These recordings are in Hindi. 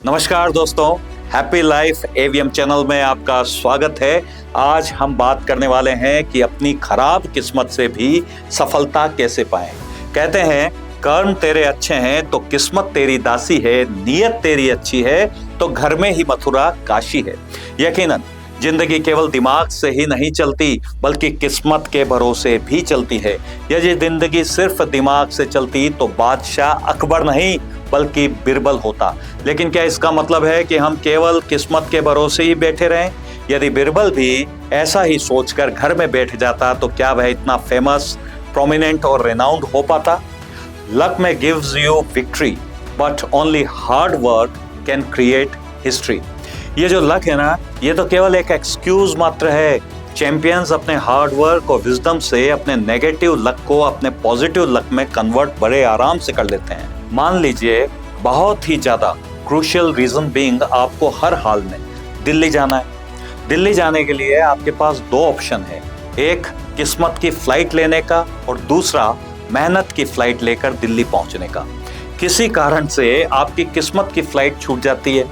नमस्कार दोस्तों, हैप्पी लाइफ एवीएम चैनल में आपका स्वागत है। आज हम बात करने वाले हैं कि अपनी खराब किस्मत से भी सफलता कैसे पाएं। कहते हैं कर्म तेरे अच्छे हैं तो किस्मत तेरी दासी है, नीयत तेरी अच्छी है तो घर में ही मथुरा काशी है। यकीनन जिंदगी केवल दिमाग से ही नहीं चलती बल्कि किस्मत के भरोसे भी चलती है। यदि जिंदगी सिर्फ दिमाग से चलती तो बादशाह अकबर नहीं बल्कि बिरबल होता। लेकिन क्या इसका मतलब है कि हम केवल किस्मत के भरोसे ही बैठे रहें? यदि बिरबल भी ऐसा ही सोचकर घर में बैठ जाता तो क्या वह इतना फेमस, प्रोमिनेंट और रेनाउंड हो पाता? लक में gives you victory but only hard work can create history. ये जो लक है ना, ये तो केवल एक एक्सक्यूज मात्र है। चैंपियंस अपने हार्ड वर्क और विजडम से अपने नेगेटिव लक को अपने पॉजिटिव लक में कन्वर्ट बड़े आराम से कर लेते हैं। मान लीजिए बहुत ही ज्यादा क्रूशियल रीजन बीइंग आपको हर हाल में दिल्ली जाना है। दिल्ली जाने के लिए आपके पास दो ऑप्शन है, एक किस्मत की फ्लाइट लेने का और दूसरा मेहनत की फ्लाइट लेकर दिल्ली पहुंचने का। किसी कारण से आपकी किस्मत की फ्लाइट छूट जाती है।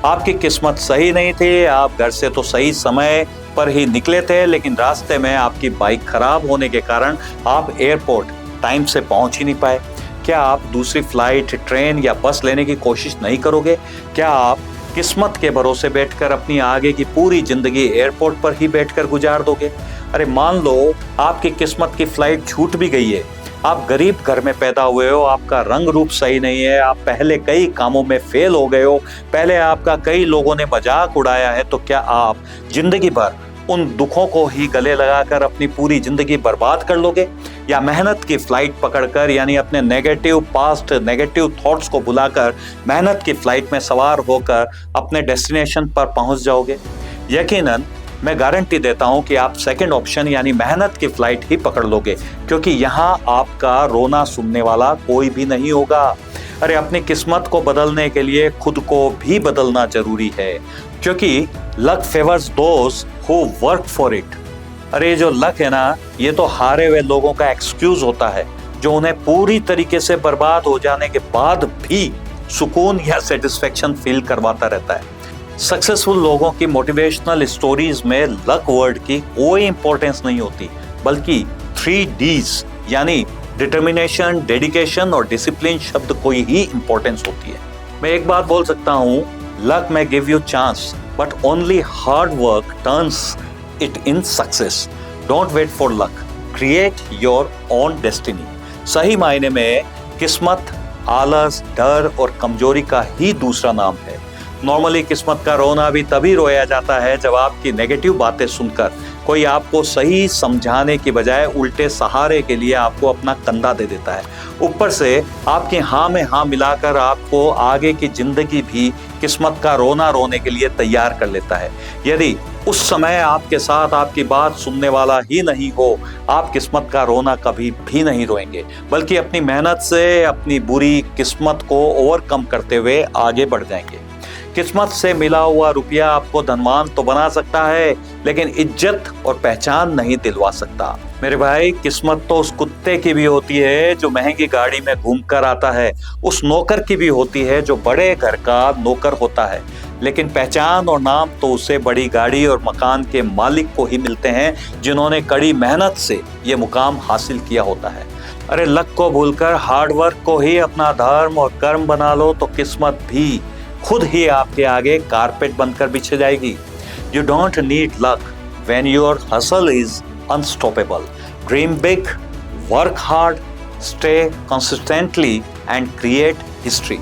आपकी किस्मत सही नहीं थी, आप घर से तो सही समय पर ही निकले थे, लेकिन रास्ते में आपकी बाइक खराब होने के कारण आप एयरपोर्ट टाइम से पहुंच ही नहीं पाए। क्या आप दूसरी फ्लाइट, ट्रेन या बस लेने की कोशिश नहीं करोगे? क्या आप किस्मत के भरोसे बैठकर अपनी आगे की पूरी जिंदगी एयरपोर्ट पर ही बैठकर गुजार दोगे? अरे मान लो आपकी किस्मत की फ्लाइट छूट भी गई है, आप गरीब घर में पैदा हुए हो, आपका रंग रूप सही नहीं है, आप पहले कई कामों में फेल हो गए हो, पहले आपका कई लोगों ने मजाक उड़ाया है, तो क्या आप जिंदगी भर उन दुखों को ही गले लगाकर अपनी पूरी जिंदगी बर्बाद कर लोगे? या मेहनत की फ्लाइट पकड़कर, यानी अपने नेगेटिव पास्ट, नेगेटिव थॉट्स को बुलाकर मेहनत की फ्लाइट में सवार होकर अपने डेस्टिनेशन पर पहुंच जाओगे? यकीनन मैं गारंटी देता हूं कि आप सेकंड ऑप्शन यानी मेहनत की फ्लाइट ही पकड़ लोगे, क्योंकि यहां आपका रोना सुनने वाला कोई भी नहीं होगा। अरे अपनी किस्मत को बदलने के लिए खुद को भी बदलना जरूरी है, क्योंकि luck favours those who work for it. अरे जो लक है ना, ये तो हारे हुए लोगों का एक्सक्यूज होता है, जो उन्हें पूरी तरीके से बर्बाद हो जाने के बाद भी सुकून या सेटिस्फेक्शन फील करवाता रहता है। सक्सेसफुल लोगों की मोटिवेशनल स्टोरीज में लक वर्ड की कोई इंपॉर्टेंस नहीं होती, बल्कि 3 Ds यानी डिटर्मिनेशन, डेडिकेशन और डिसिप्लिन शब्द को ही इंपॉर्टेंस होती है। मैं एक बात बोल सकता हूँ, लक में give you chance but only hard work turns it in success. Don't wait for luck, create your own destiny. सही मायने में किस्मत आलस, डर और कमजोरी का ही दूसरा नाम है। नॉर्मली किस्मत का रोना भी तभी रोया जाता है जब आपकी नेगेटिव बातें सुनकर कोई आपको सही समझाने की बजाय उल्टे सहारे के लिए आपको अपना कंधा दे देता है। ऊपर से आपकी हाँ में हाँ मिलाकर आपको आगे की जिंदगी भी किस्मत का रोना रोने के लिए तैयार कर लेता है। यदि उस समय आपके साथ आपकी बात सुनने वाला ही नहीं हो, आप किस्मत का रोना कभी भी नहीं रोएंगे, बल्कि अपनी मेहनत से अपनी बुरी किस्मत को ओवरकम करते हुए आगे बढ़ जाएंगे। किस्मत से मिला हुआ रुपया आपको धनवान तो बना सकता है, लेकिन इज्जत और पहचान नहीं दिलवा सकता। मेरे भाई, किस्मत तो उस कुत्ते की भी होती है जो महंगी गाड़ी में घूमकर आता है, उस नौकर की भी होती है जो बड़े घर का नौकर होता है, लेकिन पहचान और नाम तो उसे बड़ी गाड़ी और मकान के मालिक को ही मिलते हैं, जिन्होंने कड़ी मेहनत से ये मुकाम हासिल किया होता है। अरे लक को भूलकर हार्ड वर्क को ही अपना धर्म और कर्म बना लो तो किस्मत भी खुद ही आपके आगे कारपेट बनकर बिछे जाएगी। You don't need luck when your hustle is unstoppable. Dream big, work hard, stay consistently and create history.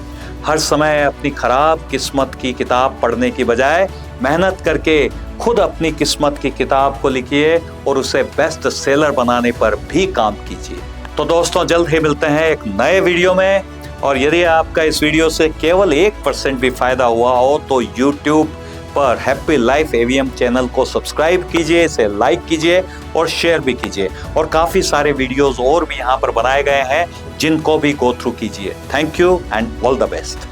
हर समय अपनी खराब किस्मत की किताब पढ़ने की बजाय मेहनत करके खुद अपनी किस्मत की किताब को लिखिए और उसे बेस्ट सेलर बनाने पर भी काम कीजिए। तो दोस्तों, जल्द ही मिलते हैं एक नए वीडियो में। और यदि आपका इस वीडियो से केवल 1% भी फायदा हुआ हो तो YouTube पर हैप्पी लाइफ एवीएम चैनल को सब्सक्राइब कीजिए, इसे लाइक कीजिए और शेयर भी कीजिए। और काफ़ी सारे वीडियोस और भी यहाँ पर बनाए गए हैं, जिनको भी गो थ्रू कीजिए। Thank you and all the best.